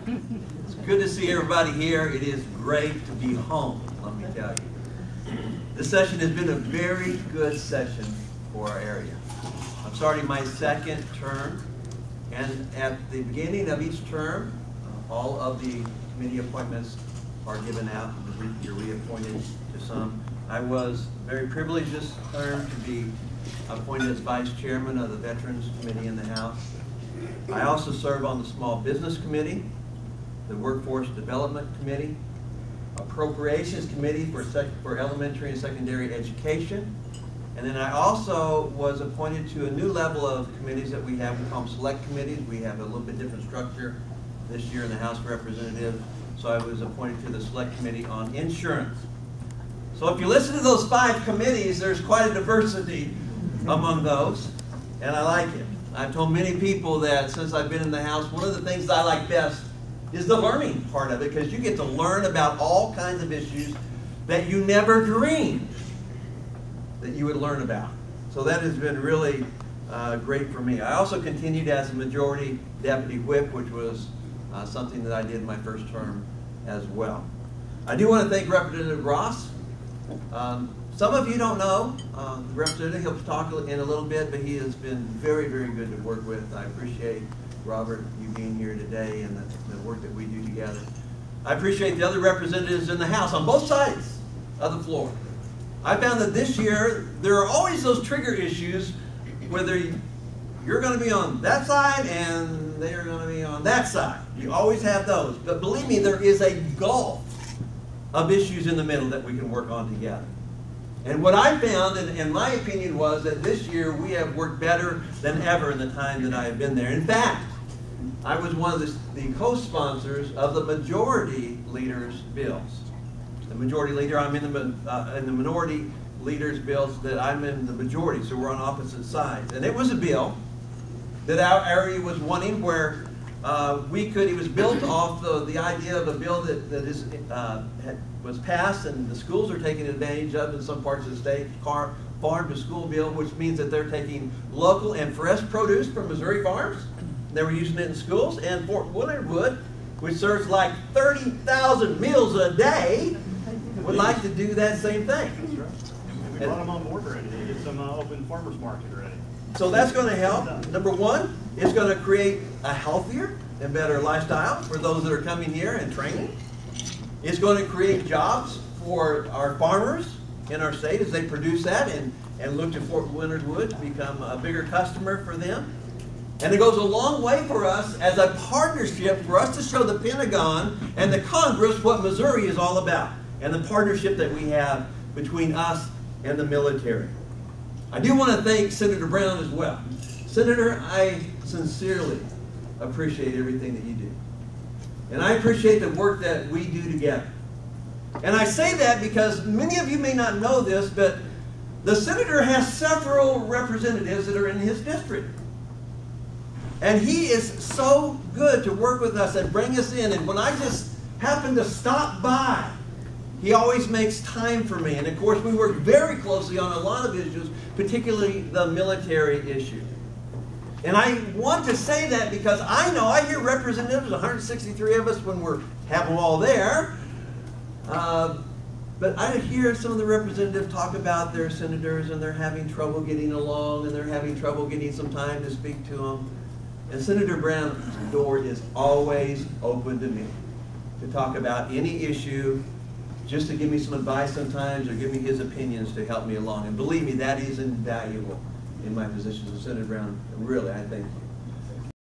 It's good to see everybody here. It is great to be home, let me tell you. This session has been a very good session for our area. I'm starting my second term, and at the beginning of each term, all of the committee appointments are given out. You're reappointed to some. I was very privileged this term to be appointed as Vice Chairman of the Veterans Committee in the House. I also serve on the Small Business Committee, the Workforce Development Committee, Appropriations Committee for Elementary and Secondary Education, and then I also was appointed to a new level of committees that we have. We call them select committees. We have a little bit different structure this year in the House of Representatives, so I was appointed to the Select Committee on Insurance. So if you listen to those 5 committees, there's quite a diversity among those, and I like it. I've told many people that since I've been in the House, one of the things that I like best is the learning part of it, because you get to learn about all kinds of issues that you never dreamed that you would learn about. So that has been really great for me. I also continued as a Majority Deputy Whip, which was something that I did in my first term as well. I do want to thank Representative Ross. Some of you don't know the representative. He'll talk in a little bit, but he has been very, very good to work with. I appreciate, Robert, you being here today and the work that we do together. I appreciate the other representatives in the House on both sides of the floor. I found that this year there are always those trigger issues, whether you're going to be on that side and they are going to be on that side. You always have those. But believe me, there is a gulf of issues in the middle that we can work on together. And what I found, in my opinion, was that this year we have worked better than ever in the time that I have been there. In fact, I was one of the co-sponsors of the Majority Leader's bills. The Majority Leader, I'm in the Minority Leader's bills, that I'm in the majority, so we're on opposite sides. And it was a bill that our area was wanting, where it was built off the idea of a bill that was passed and the schools are taking advantage of in some parts of the state, farm to school bill, which means that they're taking local and fresh produce from Missouri farms. They were using it in schools, and Fort Leonard Wood, which serves like 30,000 meals a day, would like to do that same thing. That's right. And we brought them on board already. They get some open farmers market already. So that's going to help. Number one, it's going to create a healthier and better lifestyle for those that are coming here and training. It's going to create jobs for our farmers in our state as they produce that and look to Fort Leonard Wood to become a bigger customer for them. And it goes a long way for us as a partnership for us to show the Pentagon and the Congress what Missouri is all about, and the partnership that we have between us and the military. I do want to thank Senator Brown as well. Senator, I sincerely appreciate everything that you do. And I appreciate the work that we do together. And I say that because many of you may not know this, but the senator has several representatives that are in his district. And he is so good to work with us and bring us in. And when I just happen to stop by, he always makes time for me. And of course, we work very closely on a lot of issues, particularly the military issue. And I want to say that because I know I hear representatives, 163 of us when we have them all there, but I hear some of the representatives talk about their senators and they're having trouble getting along and they're having trouble getting some time to speak to them. And Senator Brown's door is always open to me to talk about any issue, just to give me some advice sometimes or give me his opinions to help me along. And believe me, that is invaluable in my position as Senator Brown. Really, I thank you.